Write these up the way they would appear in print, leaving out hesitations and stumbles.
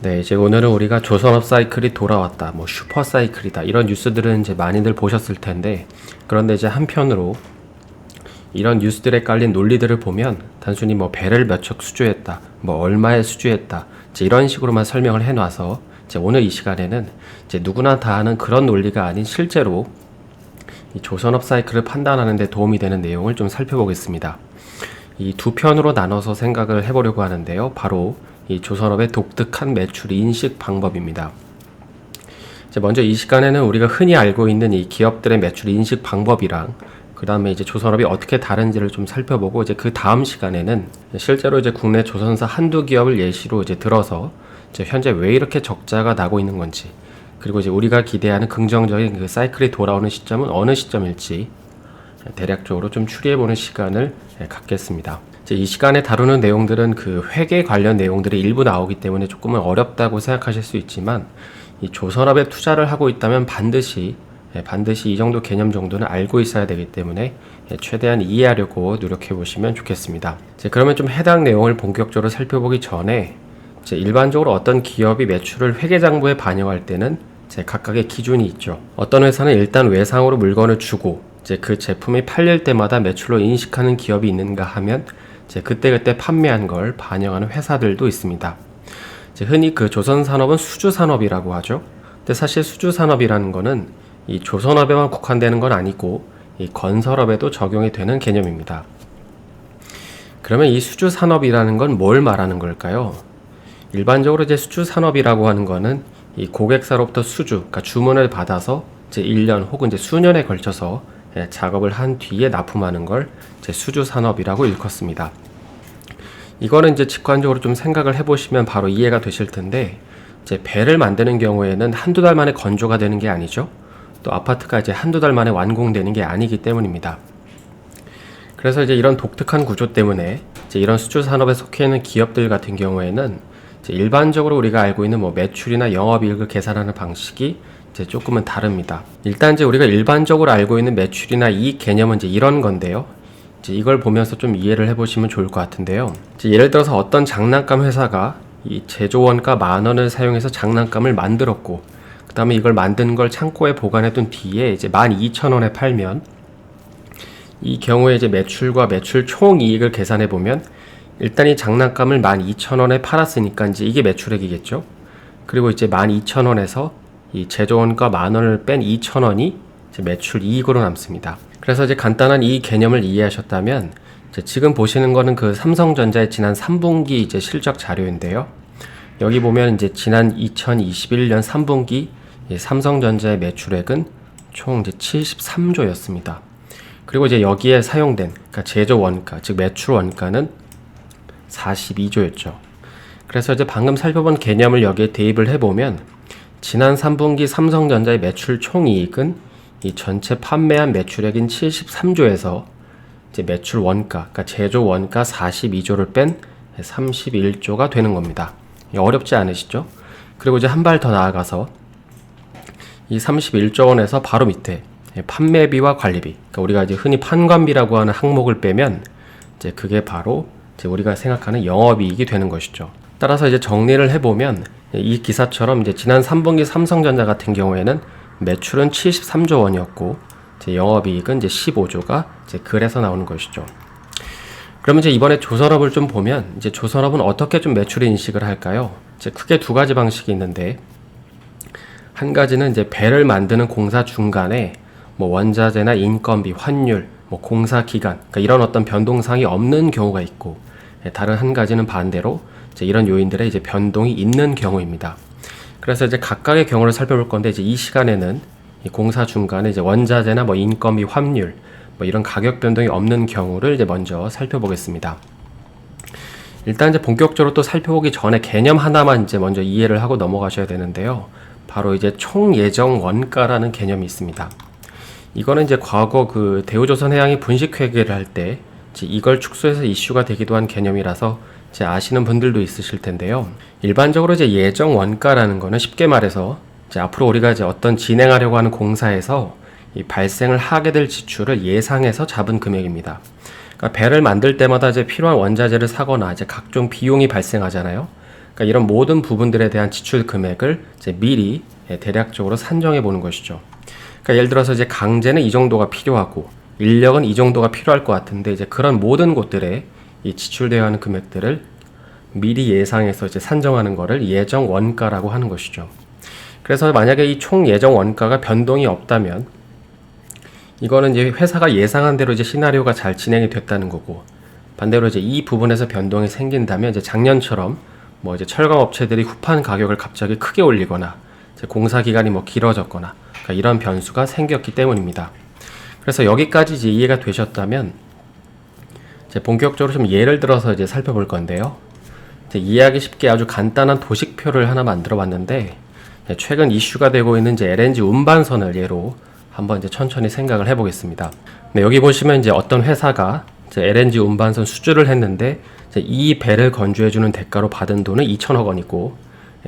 네, 이제 오늘은 우리가 조선업 사이클이 돌아왔다, 뭐 슈퍼 사이클이다, 이런 뉴스들은 이제 많이들 보셨을 텐데, 그런데 이제 한편으로 이런 뉴스들에 깔린 논리들을 보면 단순히 뭐 배를 몇 척 수주했다, 뭐 얼마에 수주했다, 이제 이런 식으로만 설명을 해놔서 이제 오늘 이 시간에는 이제 누구나 다 아는 그런 논리가 아닌 실제로 이 조선업 사이클을 판단하는 데 도움이 되는 내용을 좀 살펴보겠습니다. 이 두 편으로 나눠서 생각을 해보려고 하는데요. 바로 이 조선업의 독특한 매출 인식 방법입니다. 이제 먼저 이 시간에는 우리가 흔히 알고 있는 이 기업들의 매출 인식 방법이랑 그 다음에 이제 조선업이 어떻게 다른지를 좀 살펴보고, 이제 그 다음 시간에는 실제로 이제 국내 조선사 한두 기업을 예시로 이제 들어서 이제 현재 왜 이렇게 적자가 나고 있는 건지, 그리고 이제 우리가 기대하는 긍정적인 그 사이클이 돌아오는 시점은 어느 시점일지 대략적으로 좀 추리해보는 시간을 갖겠습니다. 이 시간에 다루는 내용들은 그 회계 관련 내용들이 일부 나오기 때문에 조금은 어렵다고 생각하실 수 있지만, 이 조선업에 투자를 하고 있다면 반드시 이 정도 개념 정도는 알고 있어야 되기 때문에 최대한 이해하려고 노력해 보시면 좋겠습니다. 그러면 좀 해당 내용을 본격적으로 살펴보기 전에 일반적으로 어떤 기업이 매출을 회계장부에 반영할 때는 각각의 기준이 있죠. 어떤 회사는 일단 외상으로 물건을 주고 그 제품이 팔릴 때마다 매출로 인식하는 기업이 있는가 하면 그때그때 판매한 걸 반영하는 회사들도 있습니다. 흔히 그 조선산업은 수주산업이라고 하죠. 근데 사실 수주산업이라는 거는 이 조선업에만 국한되는 건 아니고 이 건설업에도 적용이 되는 개념입니다. 그러면 이 수주산업이라는 건 뭘 말하는 걸까요? 일반적으로 이제 수주산업이라고 하는 거는 이 고객사로부터 수주, 그러니까 주문을 받아서 이제 1년 혹은 이제 수년에 걸쳐서 작업을 한 뒤에 납품하는 걸 이제 수주산업이라고 일컫습니다. 이거는 이제 직관적으로 좀 생각을 해보시면 바로 이해가 되실 텐데, 이제 배를 만드는 경우에는 한두 달 만에 건조가 되는 게 아니죠. 또 아파트가 이제 한두 달 만에 완공되는 게 아니기 때문입니다. 그래서 이제 이런 독특한 구조 때문에 이제 이런 수주산업에 속해 있는 기업들 같은 경우에는 이제 일반적으로 우리가 알고 있는 뭐 매출이나 영업이익을 계산하는 방식이 이제 조금은 다릅니다. 일단 이제 우리가 일반적으로 알고 있는 매출이나 이익 개념은 이제 이런 건데요. 이제 이걸 보면서 좀 이해를 해보시면 좋을 것 같은데요. 이제 예를 들어서 어떤 장난감 회사가 이 제조원가 10,000원을 사용해서 장난감을 만들었고, 그 다음에 이걸 만든 걸 창고에 보관해둔 뒤에 이제 12,000원에 팔면, 이 경우에 이제 매출과 매출 총이익을 계산해 보면 일단 이 장난감을 12,000원에 팔았으니까 이제 이게 매출액이겠죠. 그리고 이제 12,000원에서 이 제조원가 10,000원을 뺀 2,000원이 이제 매출 이익으로 남습니다. 그래서 이제 간단한 이 개념을 이해하셨다면, 이제 지금 보시는 거는 그 삼성전자의 지난 3분기 이제 실적 자료인데요. 여기 보면 이제 지난 2021년 3분기 삼성전자의 매출액은 총 이제 73조였습니다. 그리고 이제 여기에 사용된 그러니까 제조 원가, 즉 매출 원가는 42조였죠. 그래서 이제 방금 살펴본 개념을 여기에 대입을 해보면 지난 3분기 삼성전자의 매출 총이익은 이 전체 판매한 매출액인 73조에서 이제 매출 원가, 그러니까 제조 원가 42조를 뺀 31조가 되는 겁니다. 어렵지 않으시죠? 그리고 이제 한 발 더 나아가서 이 31조 원에서 바로 밑에 판매비와 관리비, 그러니까 우리가 이제 흔히 판관비라고 하는 항목을 빼면 이제 그게 바로 이제 우리가 생각하는 영업이익이 되는 것이죠. 따라서 이제 정리를 해보면 이 기사처럼 이제 지난 3분기 삼성전자 같은 경우에는 매출은 73조 원이었고 이제 영업이익은 이제 15조가 이제 그래서 나오는 것이죠. 그러면 이제 이번에 조선업을 좀 보면 이제 조선업은 어떻게 좀 매출 인식을 할까요? 이제 크게 두 가지 방식이 있는데, 한 가지는 이제 배를 만드는 공사 중간에 뭐 원자재나 인건비, 환율, 뭐 공사 기간, 그러니까 이런 어떤 변동사항이 없는 경우가 있고, 다른 한 가지는 반대로 이제 이런 요인들의 이제 변동이 있는 경우입니다. 그래서 이제 각각의 경우를 살펴볼 건데, 이제 이 시간에는 이 공사 중간에 이제 원자재나 뭐 인건비, 환율, 뭐 이런 가격 변동이 없는 경우를 이제 먼저 살펴보겠습니다. 일단 이제 본격적으로 또 살펴보기 전에 개념 하나만 이제 먼저 이해를 하고 넘어가셔야 되는데요. 바로 이제 총 예정 원가라는 개념이 있습니다. 이거는 이제 과거 그 대우조선해양이 분식회계를 할 때 이걸 축소해서 이슈가 되기도 한 개념이라서 이제 아시는 분들도 있으실 텐데요. 일반적으로 이제 예정 원가라는 거는 쉽게 말해서 이제 앞으로 우리가 이제 어떤 진행하려고 하는 공사에서 이 발생을 하게 될 지출을 예상해서 잡은 금액입니다. 그러니까 배를 만들 때마다 이제 필요한 원자재를 사거나 이제 각종 비용이 발생하잖아요. 그러니까 이런 모든 부분들에 대한 지출 금액을 이제 미리 대략적으로 산정해 보는 것이죠. 그러니까 예를 들어서 이제 강제는 이 정도가 필요하고 인력은 이 정도가 필요할 것 같은데 이제 그런 모든 곳들에 이 지출되어야 하는 금액들을 미리 예상해서 이제 산정하는 거를 예정 원가라고 하는 것이죠. 그래서 만약에 이 총 예정 원가가 변동이 없다면 이거는 이제 회사가 예상한 대로 이제 시나리오가 잘 진행이 됐다는 거고, 반대로 이제 이 부분에서 변동이 생긴다면 이제 작년처럼 뭐 이제 철강 업체들이 후판 가격을 갑자기 크게 올리거나 이제 공사 기간이 뭐 길어졌거나 그러니까 이런 변수가 생겼기 때문입니다. 그래서 여기까지 이제 이해가 되셨다면 이제 본격적으로 좀 예를 들어서 이제 살펴볼 건데요. 이제 이해하기 쉽게 아주 간단한 도식표를 하나 만들어 봤는데, 최근 이슈가 되고 있는 이제 LNG 운반선을 예로 한번 이제 천천히 생각을 해보겠습니다. 네, 여기 보시면 이제 어떤 회사가 이제 LNG 운반선 수주를 했는데 이제 이 배를 건조해주는 대가로 받은 돈은 2천억 원이고,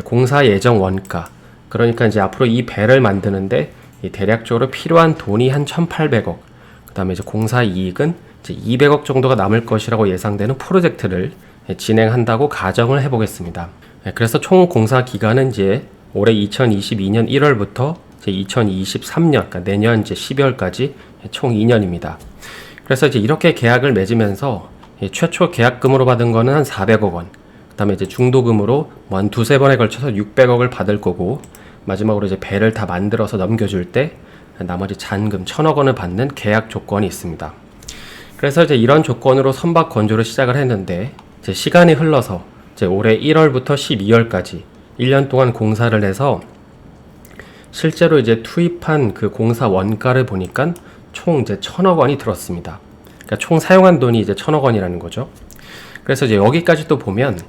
공사 예정 원가, 그러니까 이제 앞으로 이 배를 만드는데 대략적으로 필요한 돈이 한 1,800억, 그 다음에 이제 공사 이익은 이제 200억 정도가 남을 것이라고 예상되는 프로젝트를 진행한다고 가정을 해보겠습니다. 그래서 총 공사 기간은 이제 올해 2022년 1월부터 이제 2023년, 그러니까 내년 이제 12월까지 총 2년입니다. 그래서 이제 이렇게 계약을 맺으면서 최초 계약금으로 받은 거는 한 400억 원, 그 다음에 이제 중도금으로 뭐 한 두세 번에 걸쳐서 600억을 받을 거고, 마지막으로 이제 배를 다 만들어서 넘겨줄 때 나머지 잔금 1,000억 원을 받는 계약 조건이 있습니다. 그래서 이제 이런 조건으로 선박 건조를 시작을 했는데, 이제 시간이 흘러서 이제 올해 1월부터 12월까지 1년 동안 공사를 해서 실제로 이제 투입한 그 공사 원가를 보니까 총 이제 1,000억 원이 들었습니다. 그러니까 총 사용한 돈이 이제 1,000억 원이라는 거죠. 그래서 이제 여기까지 또 보면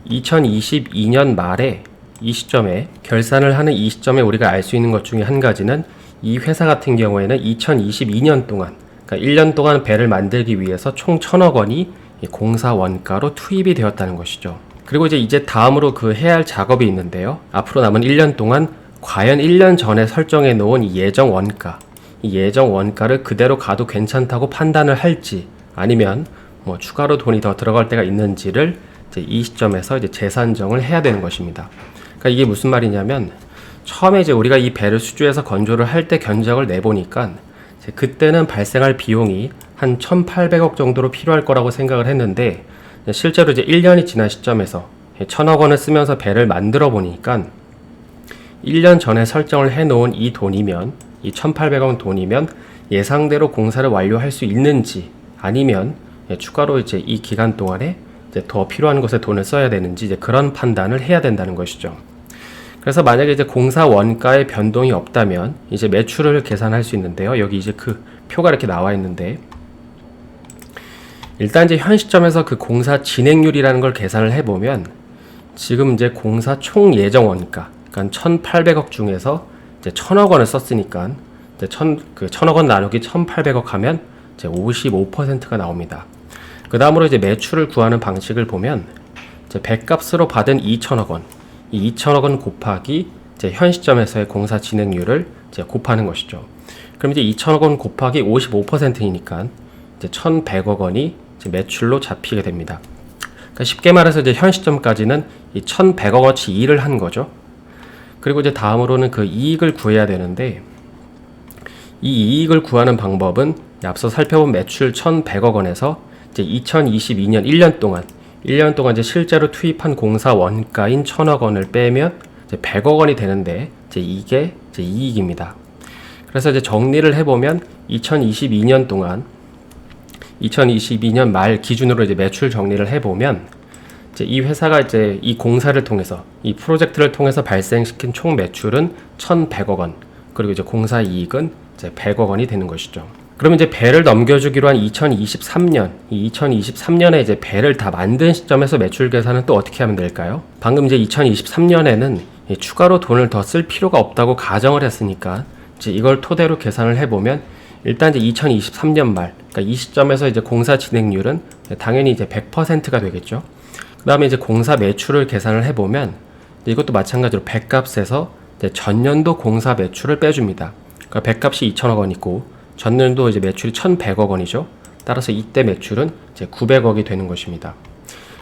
2022년 말에 이 시점에 결산을 하는 이 시점에 우리가 알 수 있는 것 중에 한 가지는 이 회사 같은 경우에는 2022년 동안, 그러니까 1년 동안 배를 만들기 위해서 총 1,000억 원이 공사 원가로 투입이 되었다는 것이죠. 그리고 이제 다음으로 그 해야 할 작업이 있는데요. 앞으로 남은 1년 동안 과연 1년 전에 설정해 놓은 이 예정 원가, 이 예정 원가를 그대로 가도 괜찮다고 판단을 할지, 아니면 뭐 추가로 돈이 더 들어갈 때가 있는지를 이제 이 시점에서 이제 재산정을 해야 되는 것입니다. 그러니까 이게 무슨 말이냐면, 처음에 이제 우리가 이 배를 수주해서 건조를 할 때 견적을 내보니까 이제 그때는 발생할 비용이 한 1,800억 정도로 필요할 거라고 생각을 했는데, 실제로 이제 1년이 지난 시점에서 1,000억 원을 쓰면서 배를 만들어 보니까 1년 전에 설정을 해놓은 이 돈이면, 이 1,800억 돈이면 예상대로 공사를 완료할 수 있는지, 아니면 추가로 이제 이 기간 동안에 이제 더 필요한 것에 돈을 써야 되는지, 이제 그런 판단을 해야 된다는 것이죠. 그래서 만약에 이제 공사 원가에 변동이 없다면 이제 매출을 계산할 수 있는데요. 여기 이제 그 표가 이렇게 나와 있는데, 일단 이제 현 시점에서 그 공사 진행률이라는 걸 계산을 해보면 지금 이제 공사 총 예정 원가, 그러니까 1,800억 중에서 이제 1,000억 원을 썼으니까 이제 1,000억 원 나누기 1,800억 하면 이제 55%가 나옵니다. 그 다음으로 이제 매출을 구하는 방식을 보면 이제 배값으로 받은 2,000억 원, 이 2,000억 원 곱하기 이제 현 시점에서의 공사 진행률을 이제 곱하는 것이죠. 그럼 이제 2,000억 원 곱하기 55%니까 이제 1,100억 원이 이제 매출로 잡히게 됩니다. 그러니까 쉽게 말해서 이제 현 시점까지는 이 1,100억 원치 일을 한 거죠. 그리고 이제 다음으로는 그 이익을 구해야 되는데, 이 이익을 구하는 방법은 앞서 살펴본 매출 1,100억 원에서 이제 2022년 1년 동안 이제 실제로 투입한 공사 원가인 1,000억 원을 빼면 이제 100억 원이 되는데, 이제 이게 이제 이익입니다. 그래서 이제 정리를 해보면 2022년 동안 2022년 말 기준으로 이제 매출 정리를 해보면 이제 이 회사가 이제 이 공사를 통해서, 이 프로젝트를 통해서 발생시킨 총 매출은 1,100억 원, 그리고 이제 공사 이익은 이제 100억 원이 되는 것이죠. 그러면 이제 배를 넘겨주기로 한 2023년, 이 2023년에 이제 배를 다 만든 시점에서 매출 계산은 또 어떻게 하면 될까요? 방금 이제 2023년에는 추가로 돈을 더 쓸 필요가 없다고 가정을 했으니까 이제 이걸 토대로 계산을 해보면 일단 이제 2023년 말, 그러니까 이 시점에서 이제 공사 진행률은 당연히 이제 100%가 되겠죠. 그 다음에 이제 공사 매출을 계산을 해보면 이것도 마찬가지로 배값에서 이제 전년도 공사 매출을 빼줍니다. 그러니까 배값이 2,000억 원이고 전년도 이제 매출이 1,100억 원이죠. 따라서 이때 매출은 이제 900억이 되는 것입니다.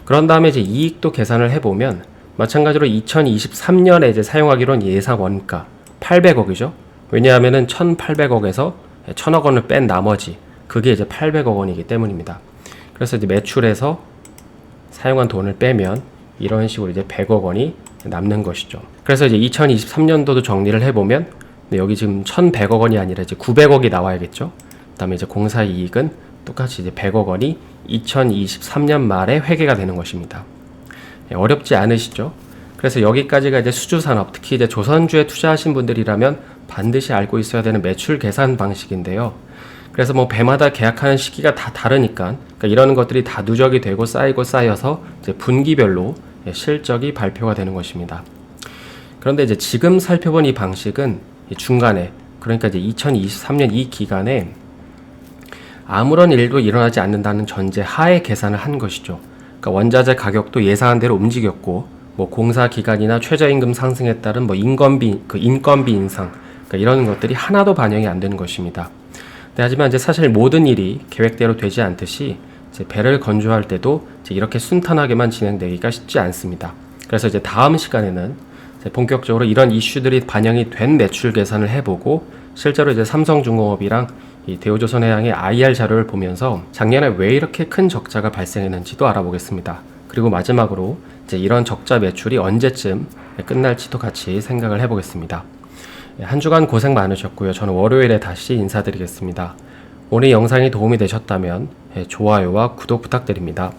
그런 다음에 이제 이익도 계산을 해보면 마찬가지로 2023년에 이제 사용하기로 한 예상 원가 800억이죠. 왜냐하면은 1,800억에서 1,000억 원을 뺀 나머지 그게 이제 800억 원이기 때문입니다. 그래서 이제 매출에서 사용한 돈을 빼면 이런 식으로 이제 100억 원이 남는 것이죠. 그래서 이제 2023년도도 정리를 해보면 여기 지금 1,100억 원이 아니라 이제 900억이 나와야겠죠. 그다음에 이제 공사 이익은 똑같이 이제 100억 원이 2023년 말에 회계가 되는 것입니다. 어렵지 않으시죠? 그래서 여기까지가 이제 수주산업, 특히 이제 조선주에 투자하신 분들이라면 반드시 알고 있어야 되는 매출 계산 방식인데요. 그래서 뭐 배마다 계약하는 시기가 다 다르니까 그러니까 이런 것들이 다 누적이 되고 쌓이고 쌓여서 이제 분기별로 실적이 발표가 되는 것입니다. 그런데 이제 지금 살펴본 이 방식은 중간에 그러니까 이제 2023년 이 기간에 아무런 일도 일어나지 않는다는 전제 하에 계산을 한 것이죠. 그러니까 원자재 가격도 예상한 대로 움직였고 뭐 공사 기간이나 최저임금 상승에 따른 뭐 인건비 인상 그러니까 이런 것들이 하나도 반영이 안 되는 것입니다. 하지만 이제 사실 모든 일이 계획대로 되지 않듯이 이제 배를 건조할 때도 이제 이렇게 순탄하게만 진행되기가 쉽지 않습니다. 그래서 이제 다음 시간에는 이제 본격적으로 이런 이슈들이 반영이 된 매출 계산을 해보고 실제로 이제 삼성중공업이랑 이 대우조선해양의 IR 자료를 보면서 작년에 왜 이렇게 큰 적자가 발생했는지도 알아보겠습니다. 그리고 마지막으로 이제 이런 적자 매출이 언제쯤 끝날지도 같이 생각을 해보겠습니다. 한 주간 고생 많으셨고요. 저는 월요일에 다시 인사드리겠습니다. 오늘 영상이 도움이 되셨다면 좋아요와 구독 부탁드립니다.